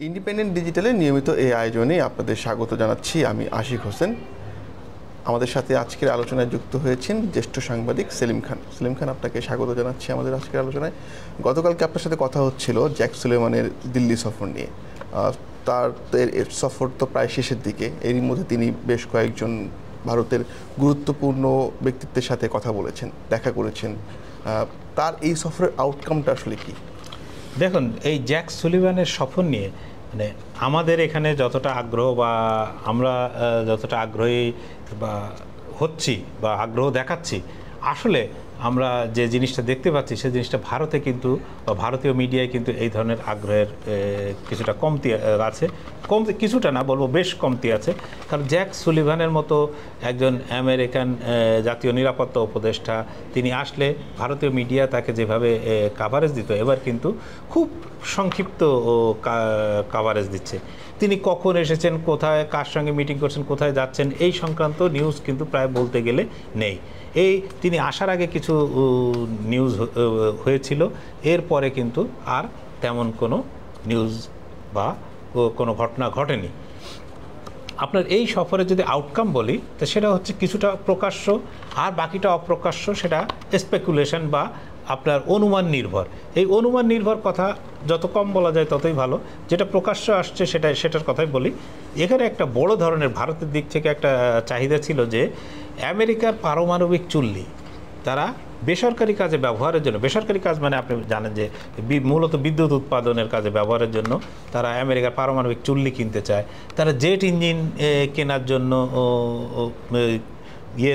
Independent ডিজিটালের নিয়মিত এই আয়োজনে আপনাদের স্বাগত জানাচ্ছি। আমি আশিক হোসেন। আমাদের সাথে আজকের আলোচনায় যুক্ত হয়েছেন জ্যেষ্ঠ সাংবাদিক সেলিম খান। সেলিম খান, আপনাকে স্বাগত জানাচ্ছি আমাদের আজকের আলোচনায়। গতকালকে আপনার সাথে কথা হচ্ছিল জ্যাক সুলেমানের দিল্লি সফর নিয়ে। তার সফর তো প্রায় শেষের দিকে। এরই মধ্যে তিনি বেশ কয়েকজন ভারতের গুরুত্বপূর্ণ ব্যক্তিত্বের সাথে কথা বলেছেন, দেখা করেছেন। তার এই সফরের আউটকামটা আসলে কি? দেখুন, এই জ্যাক সুলিভানের সফর নিয়ে মানে আমাদের এখানে যতটা আগ্রহ বা আমরা যতটা আগ্রহী বা হচ্ছি বা আগ্রহ দেখাচ্ছি, আসলে আমরা যে জিনিসটা দেখতে পাচ্ছি সেই জিনিসটা ভারতে কিন্তু বা ভারতীয় মিডিয়ায় কিন্তু এই ধরনের আগ্রহের কিছুটা কমতি আছে। কিছুটা না বলবো, বেশ কমতি আছে। কারণ জ্যাক সুলিভানের মতো একজন আমেরিকান জাতীয় নিরাপত্তা উপদেষ্টা, তিনি আসলে ভারতীয় মিডিয়া তাকে যেভাবে কাভারেজ দিত, এবার কিন্তু খুব সংক্ষিপ্ত কাভারেজ দিচ্ছে। তিনি কখন এসেছেন, কোথায় কার সঙ্গে মিটিং করছেন, কোথায় যাচ্ছেন, এই সংক্রান্ত নিউজ কিন্তু প্রায় বলতে গেলে নেই। তিনি আসার আগে কিছু নিউজ হয়েছিল, এরপরে কিন্তু আর তেমন কোনো নিউজ বা কোনো ঘটনা ঘটেনি। আপনার এই সফরে যদি আউটকাম বলি, তো সেটা হচ্ছে কিছুটা প্রকাশ্য আর বাকিটা অপ্রকাশ্য, সেটা স্পেকুলেশন বা আপনার অনুমান নির্ভর। এই অনুমান নির্ভর কথা যত কম বলা যায় ততই ভালো। যেটা প্রকাশ্য আসছে সেটার কথাই বলি। এখানে একটা বড় ধরনের ভারতের দিক থেকে একটা চাহিদা ছিল যে আমেরিকার পারমাণবিক চুল্লি তারা বেসরকারি কাজে ব্যবহারের জন্য, বেসরকারি কাজ মানে আপনি জানেন যে মূলত বিদ্যুৎ উৎপাদনের কাজে ব্যবহারের জন্য তারা আমেরিকার পারমাণবিক চুল্লি কিনতে চায়। তারা জেট ইঞ্জিন কেনার জন্য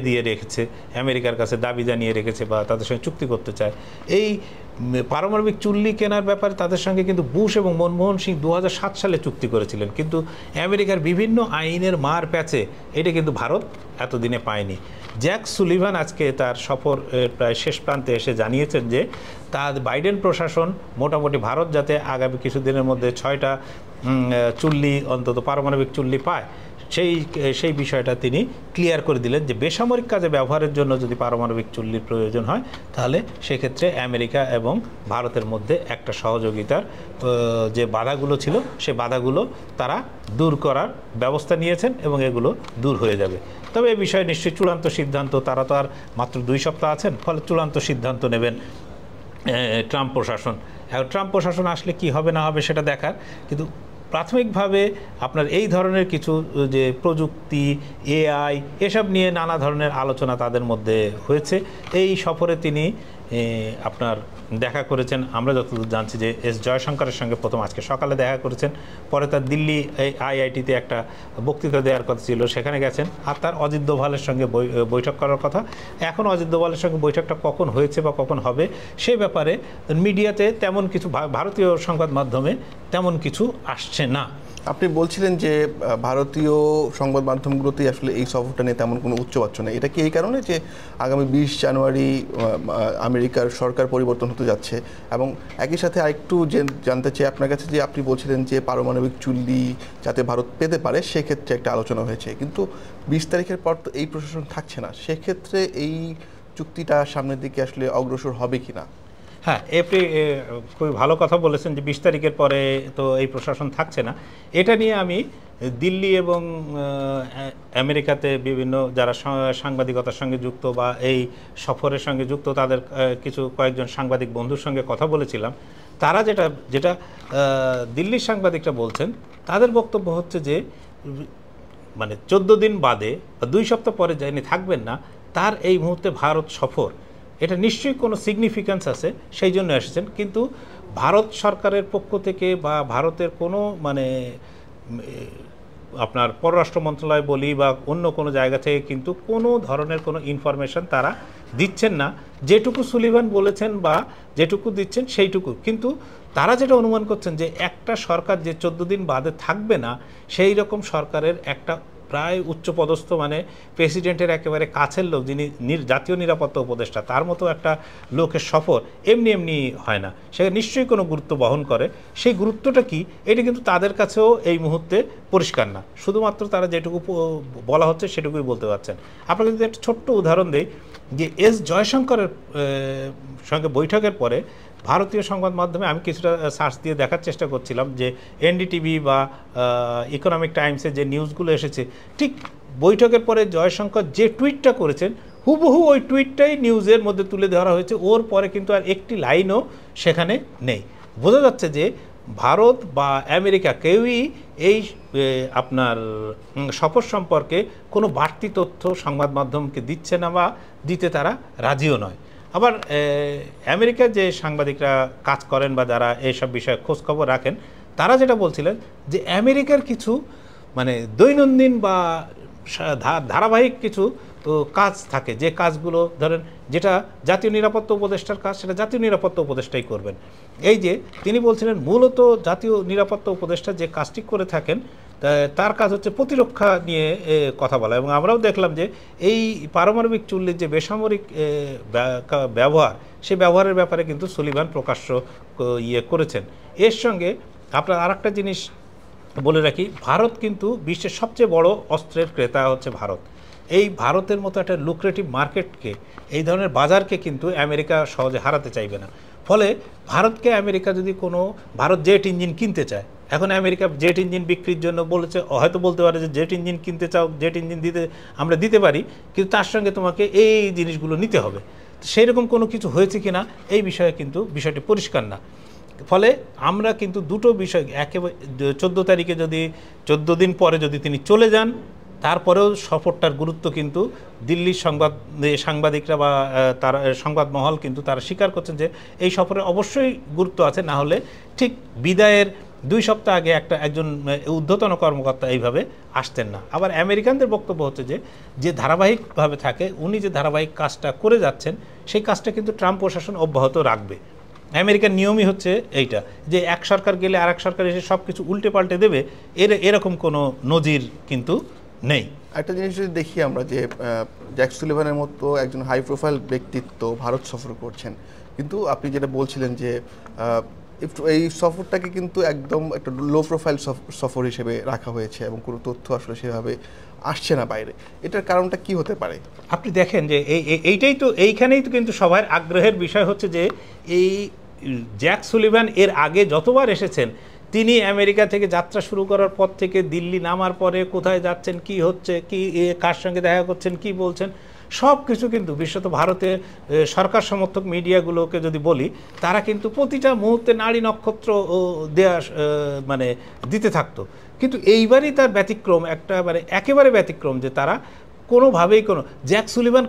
দিয়ে রেখেছে, আমেরিকার কাছে দাবি জানিয়ে রেখেছে বা তাদের সঙ্গে চুক্তি করতে চায়। এই পারমাণবিক চুল্লি কেনার ব্যাপারে তাদের সঙ্গে কিন্তু বুশ এবং মনমোহন সিং 2007 সালে চুক্তি করেছিলেন, কিন্তু আমেরিকার বিভিন্ন আইনের মার প্যাচে এটা কিন্তু ভারত এতদিনে পায়নি। জ্যাক সুলিভান আজকে তার সফর প্রায় শেষ প্রান্তে এসে জানিয়েছেন যে তার বাইডেন প্রশাসন মোটামুটি ভারত যাতে আগামী কিছুদিনের মধ্যে 6টা চুল্লি, অন্তত পারমাণবিক চুল্লি পায়, সেই বিষয়টা তিনি ক্লিয়ার করে দিলেন যে বেসামরিক কাজে ব্যবহারের জন্য যদি পারমাণবিক চুল্লির প্রয়োজন হয়, তাহলে সেক্ষেত্রে আমেরিকা এবং ভারতের মধ্যে একটা সহযোগিতার যে বাধাগুলো ছিল সেই বাধাগুলো তারা দূর করার ব্যবস্থা নিয়েছেন এবং এগুলো দূর হয়ে যাবে। তবে এ বিষয়ে নিশ্চয়ই চূড়ান্ত সিদ্ধান্ত, তারা তো আর মাত্র 2 সপ্তাহ আছেন, ফলে চূড়ান্ত সিদ্ধান্ত নেবেন ট্রাম্প প্রশাসন। ট্রাম্প প্রশাসন আসলে কি হবে না হবে সেটা দেখার, কিন্তু প্রাথমিকভাবে আপনার এই ধরনের কিছু যে প্রযুক্তি, এআই, এসব নিয়ে নানা ধরনের আলোচনা তাদের মধ্যে হয়েছে। এই সফরে তিনি আপনার দেখা করেছেন, আমরা যতদূর জানছি যে এস জয়শঙ্করের সঙ্গে প্রথম আজকে সকালে দেখা করেছেন, পরে তার দিল্লি আইআইটিতে একটা বক্তৃতা দেওয়ার কথা ছিল, সেখানে গেছেন। আর তার অজিত দোভালের সঙ্গে বৈঠক করার কথা। এখন অজিত দোভালের সঙ্গে বৈঠকটা কখন হয়েছে বা কখন হবে সে ব্যাপারে মিডিয়াতে তেমন কিছু, ভারতীয় সংবাদ মাধ্যমে তেমন কিছু আসছে না। আপনি বলছিলেন যে ভারতীয় সংবাদ মাধ্যমগুলোতেই আসলে এই সফরটা নিয়ে তেমন কোনো উচ্চবাচ্য নেই। এটা কি এই কারণে যে আগামী 20 জানুয়ারি আমেরিকার সরকার পরিবর্তন হতে যাচ্ছে? এবং একই সাথে আরেকটু জানতে চাই আপনার কাছে যে আপনি বলছিলেন যে পারমাণবিক চুল্লি যাতে ভারত পেতে পারে সেক্ষেত্রে একটা আলোচনা হয়েছে, কিন্তু 20 তারিখের পর তো এই প্রশাসন থাকছে না। সেক্ষেত্রে এই চুক্তিটা সামনের দিকে আসলে অগ্রসর হবে কি না? হ্যাঁ, আপনি খুবই ভালো কথা বলেছেন যে 20 তারিখের পরে তো এই প্রশাসন থাকছে না। এটা নিয়ে আমি দিল্লি এবং আমেরিকাতে বিভিন্ন যারা সাংবাদিকতার সঙ্গে যুক্ত বা এই সফরের সঙ্গে যুক্ত তাদের কয়েকজন সাংবাদিক বন্ধুর সঙ্গে কথা বলেছিলাম। তারা যেটা দিল্লির সাংবাদিকরা বলছেন, তাদের বক্তব্য হচ্ছে যে মানে 14 দিন বাদে বা 2 সপ্তাহ পরে যিনি থাকবেন না, তার এই মুহূর্তে ভারত সফর, এটা নিশ্চয়ই কোনো সিগনিফিক্যান্স আছে, সেই জন্য এসেছেন। কিন্তু ভারত সরকারের পক্ষ থেকে বা ভারতের কোনো মানে আপনার পররাষ্ট্র মন্ত্রণালয় বলি বা অন্য কোনো জায়গা থেকে কিন্তু কোনো ধরনের কোনো ইনফরমেশন তারা দিচ্ছেন না। যেটুকু সুলিভান বলেছেন বা যেটুকু দিচ্ছেন সেইটুকু, কিন্তু তারা যেটা অনুমান করছেন যে একটা সরকার যে 14 দিন বাদে থাকবে না, সেই রকম সরকারের একটা প্রায় উচ্চপদস্থ মানে প্রেসিডেন্টের একেবারে কাছের লোক, যিনি জাতীয় নিরাপত্তা উপদেষ্টা, তার মতো একটা লোকের সফর এমনি হয় না, সেটা নিশ্চয়ই কোনো গুরুত্ব বহন করে। সেই গুরুত্বটা কি, এটা কিন্তু তাদের কাছেও এই মুহূর্তে পরিষ্কার না। শুধুমাত্র তারা যেটুকু বলা হচ্ছে সেটুকুই বলতে পারছেন। আপনাকে যদি একটা ছোট্ট উদাহরণ দেই, যে এস জয়শঙ্করের সঙ্গে বৈঠকের পরে ভারতীয় সংবাদ মাধ্যমে আমি কিছুটা সার্চ দিয়ে দেখার চেষ্টা করছিলাম যে এনডিটিভি বা ইকোনমিক টাইমসে যে নিউজগুলো এসেছে, ঠিক বৈঠকের পরে জয়শঙ্কর যে টুইটটা করেছেন হুবহু ওই টুইটটাই নিউজের মধ্যে তুলে ধরা হয়েছে। ওর পরে কিন্তু আর একটি লাইনও সেখানে নেই। বোঝা যাচ্ছে যে ভারত বা আমেরিকা কেউই এই আপনার সফর সম্পর্কে কোনো বাড়তি তথ্য সংবাদ মাধ্যমকে দিচ্ছে না বা দিতে তারা রাজিও নয়। আবার আমেরিকার যে সাংবাদিকরা কাজ করেন বা যারা এইসব বিষয়ে খোঁজখবর রাখেন, তারা যেটা বলছিলেন যে আমেরিকার কিছু মানে দৈনন্দিন বা ধারাবাহিক কিছু কাজ থাকে, যে কাজগুলো ধরেন যেটা জাতীয় নিরাপত্তা উপদেষ্টার কাজ সেটা জাতীয় নিরাপত্তা উপদেষ্টাই করবেন। এই যে তিনি বলছিলেন মূলত জাতীয় নিরাপত্তা উপদেষ্টা যে কাজটি করে থাকেন তার কাজ হচ্ছে প্রতিরক্ষা নিয়ে কথা বলা। এবং আমরাও দেখলাম যে এই পারমাণবিক চুল্লির যে বেসামরিক ব্যবহার, সেই ব্যবহারের ব্যাপারে কিন্তু সুলিভান প্রকাশ্য করেছেন। এর সঙ্গে আপনার আরেকটা জিনিস বলে রাখি, ভারত কিন্তু বিশ্বের সবচেয়ে বড় অস্ত্রের ক্রেতা হচ্ছে ভারত। এই ভারতের মতো একটা লুক্রেটিভ মার্কেটকে, এই ধরনের বাজারকে কিন্তু আমেরিকা সহজে হারাতে চাইবে না। ফলে ভারতকে আমেরিকা যদি কোনো ভারত জেট ইঞ্জিন কিনতে চায়, এখন আমেরিকা জেট ইঞ্জিন বিক্রির জন্য বলেছে, হয়তো বলতে পারে যে জেট ইঞ্জিন কিনতে চাও, জেট ইঞ্জিন আমরা দিতে পারি, কিন্তু তার সঙ্গে তোমাকে এই জিনিসগুলো নিতে হবে। সেই রকম কোনো কিছু হয়েছে কিনা এই বিষয়ে কিন্তু বিষয়টি পরিষ্কার না। ফলে আমরা কিন্তু দুটো বিষয়, একেবারে 14 তারিখে যদি 14 দিন পরে যদি তিনি চলে যান, তারপরেও সফরটার গুরুত্ব কিন্তু দিল্লির সাংবাদিকরা বা তার সংবাদ মহল কিন্তু তারা স্বীকার করছেন যে এই সফরে অবশ্যই গুরুত্ব আছে। না হলে ঠিক বিদায়ের 2 সপ্তাহ আগে একজন ঊর্ধ্বতন কর্মকর্তা এইভাবে আসতেন না। আবার আমেরিকানদের বক্তব্য হচ্ছে যে ধারাবাহিকভাবে থাকে, উনি যে ধারাবাহিক কাজটা করে যাচ্ছেন সেই কাজটা কিন্তু ট্রাম্প প্রশাসন অব্যাহত রাখবে। আমেরিকার নিয়মই হচ্ছে এইটা, যে এক সরকার গেলে আর এক সরকার এসে সব কিছু উল্টে পাল্টে দেবে, এরকম কোনো নজির কিন্তু নেই। একটা জিনিস যদি দেখি আমরা যে জ্যাক সুলিভানের মতো একজন হাই প্রোফাইল ব্যক্তিত্ব ভারত সফর করছেন, কিন্তু আপনি যেটা বলছিলেন যে এই সফরটাকে কিন্তু একদম একটা লো প্রোফাইল সফর হিসেবে রাখা হয়েছে এবং কোনো তথ্য আসলে সেভাবে আসছে না বাইরে। এটার কারণটা কি হতে পারে? আপনি দেখেন যে এইখানেই তো কিন্তু সবার আগ্রহের বিষয় হচ্ছে যে এই জ্যাক সুলিভান এর আগে যতবার এসেছেন, তিনি আমেরিকা থেকে যাত্রা শুরু করার পর থেকে দিল্লি নামার পরে কোথায় যাচ্ছেন, কি হচ্ছে, কি কার সঙ্গে দেখা করছেন, কি বলছেন, সব কিছু কিন্তু বিশেষত ভারতের সরকার সমর্থক মিডিয়াগুলোকে যদি বলি, তারা কিন্তু প্রতিটা মুহূর্তে নারী নক্ষত্র দেয়া মানে দিতে থাকতো। কিন্তু এইবারই তার ব্যতিক্রম, একেবারে ব্যতিক্রম, যে তারা কোনোভাবেই জ্যাক সুলিভান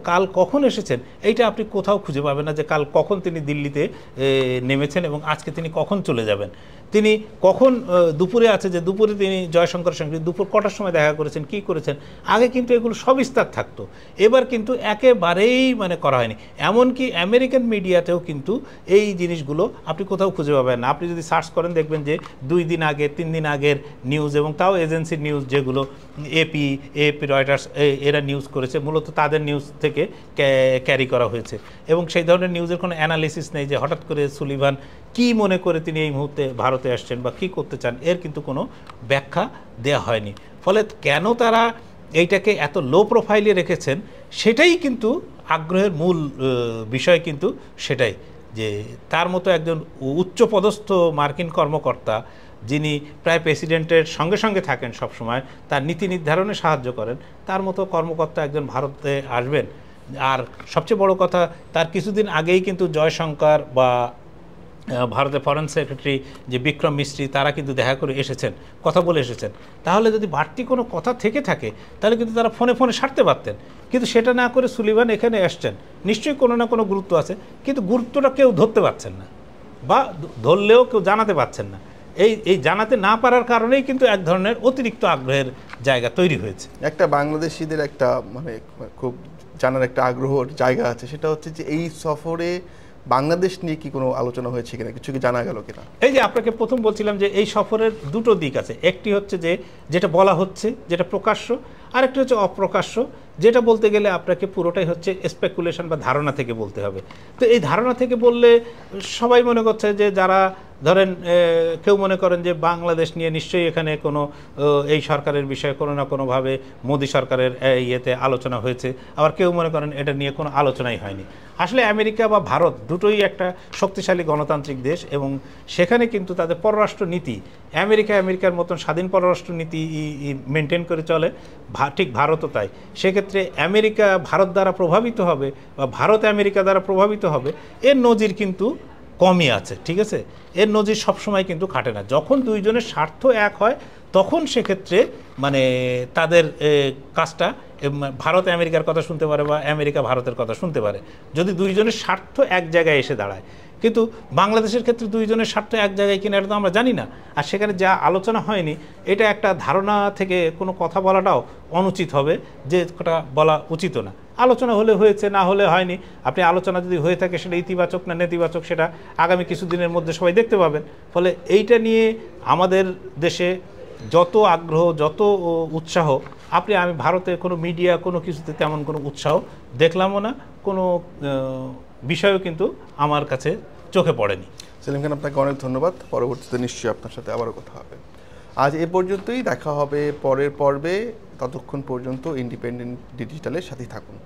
কাল কখন এসেছেন এইটা আপনি কোথাও খুঁজে পাবেন না, যে কাল কখন তিনি দিল্লিতে নেমেছেন এবং আজকে তিনি কখন চলে যাবেন, তিনি কখন দুপুরে আছে, যে দুপুরে তিনি জয়শঙ্করের সঙ্গে দুপুর কটার সময় দেখা করেছেন, কি করেছেন। আগে কিন্তু এগুলো সবিস্তার থাকতো, এবার কিন্তু একেবারেই করা হয়নি। এমনকি আমেরিকান মিডিয়াতেও কিন্তু এই জিনিসগুলো আপনি কোথাও খুঁজে পাবেন না। আপনি যদি সার্চ করেন দেখবেন যে 2 দিন আগে 3 দিন আগের নিউজ, এবং তাও এজেন্সির নিউজ, যেগুলো এপি রয়টার্স এরা নিউজ করেছে, মূলত তাদের নিউজ থেকে ক্যারি করা হয়েছে। এবং সেই ধরনের নিউজের কোনো অ্যানালিসিস নেই যে হঠাৎ করে সুলিভান কি মনে করে তিনি এই মুহূর্তে ভারতে আসছেন বা কি করতে চান, এর কিন্তু কোনো ব্যাখ্যা দেয়া হয়নি। ফলে কেন তারা এইটাকে এত লো প্রোফাইলে রেখেছেন, সেটাই কিন্তু আগ্রহের মূল বিষয়, কিন্তু সেটাই যে তার মতো একজন উচ্চপদস্থ মার্কিন কর্মকর্তা, যিনি প্রায় প্রেসিডেন্টের সঙ্গে সঙ্গে থাকেন সবসময়, তার নীতি নির্ধারণে সাহায্য করেন, তার মতো কর্মকর্তা একজন ভারতে আসবেন। আর সবচেয়ে বড় কথা, তার কিছুদিন আগেই কিন্তু জয়শঙ্কর বা ভারতের ফরেন সেক্রেটারি যে বিক্রম মিস্ত্রি, তারা কিন্তু দেখা করে এসেছেন, কথা বলে এসেছেন। তাহলে যদি বাড়তি কোনো কথা থেকে থাকে তাহলে কিন্তু তারা ফোনে সারতে পারতেন, কিন্তু সেটা না করে সুলিভান এখানে আসছেন, নিশ্চয়ই কোনো না কোনো গুরুত্ব আছে, কিন্তু গুরুত্বটা কেউ ধরতে পারছেন না, বা ধরলেও কেউ জানাতে পারছেন না। এই জানাতে না পারার কারণেই কিন্তু এক ধরনের অতিরিক্ত আগ্রহের জায়গা তৈরি হয়েছে। একটা বাংলাদেশিদের একটা খুব জানার একটা আগ্রহের জায়গা আছে, সেটা হচ্ছে যে এই সফরে বাংলাদেশ নিয়ে কি কোনো আলোচনা হয়েছে কিনা, কিছু কি জানা গেল কিনা? এই যে আপনাকে প্রথম বলছিলাম যে এই সফরের দুটো দিক আছে, একটি হচ্ছে যেটা বলা হচ্ছে, যেটা প্রকাশ্য, আরেকটি হচ্ছে অপ্রকাশ্য, যেটা বলতে গেলে আপনাকে পুরোটাই হচ্ছে স্পেকুলেশন বা ধারণা থেকে বলতে হবে। তো এই ধারণা থেকে বললে সবাই মনে করছে যে যারা ধরেন কেউ মনে করেন যে বাংলাদেশ নিয়ে নিশ্চয়ই এখানে কোনো এই সরকারের বিষয়ে কোনো না কোনোভাবে মোদি সরকারের ইয়েতে আলোচনা হয়েছে, আবার কেউ মনে করেন এটা নিয়ে কোনো আলোচনাই হয়নি। আসলে আমেরিকা বা ভারত দুটোই একটা শক্তিশালী গণতান্ত্রিক দেশ এবং সেখানে কিন্তু তাদের পররাষ্ট্র নীতি আমেরিকার মতন স্বাধীন পররাষ্ট্র নীতি মেনটেন করে চলে, ঠিক ভারতও তাই। সেক্ষেত্রে আমেরিকা ভারত দ্বারা প্রভাবিত হবে বা ভারত আমেরিকা দ্বারা প্রভাবিত হবে, এর নজির কিন্তু কমই আছে, ঠিক আছে? এর নজির সবসময় কিন্তু খাটে না। যখন দুইজনের স্বার্থ এক হয় তখন সেক্ষেত্রে মানে তাদের কাজটা ভারত আমেরিকার কথা শুনতে পারে বা আমেরিকা ভারতের কথা শুনতে পারে, যদি দুইজনের স্বার্থ এক জায়গায় এসে দাঁড়ায়। কিন্তু বাংলাদেশের ক্ষেত্রে দুইজনের স্বার্থ এক জায়গায় কিনা এটা তো আমরা জানি না। আর সেখানে যা আলোচনা হয়নি, এটা একটা ধারণা থেকে কোনো কথা বলাটাও অনুচিত হবে, যে কথা বলা উচিত না। আলোচনা হলে হয়েছে, না হলে হয়নি। আপনি আলোচনা যদি হয়ে থাকে সেটা ইতিবাচক না নেতিবাচক সেটা আগামী কিছুদিনের মধ্যে সবাই দেখতে পাবেন। ফলে এইটা নিয়ে আমাদের দেশে যত আগ্রহ, যত উৎসাহ, আমি ভারতে কোনো মিডিয়া কোনো কিছুতে তেমন কোনো উৎসাহ দেখলামও না, কোনো বিষয়ও কিন্তু আমার কাছে চোখে পড়েনি। সেলিম খান, আপনাকে অনেক ধন্যবাদ। পরবর্তীতে নিশ্চয়ই আপনার সাথে আবারও কথা হবে। আজ এ পর্যন্তই, দেখা হবে পরের পর্বে। ততক্ষণ পর্যন্ত ইন্ডিপেন্ডেন্ট ডিজিটালের সাথেই থাকুন।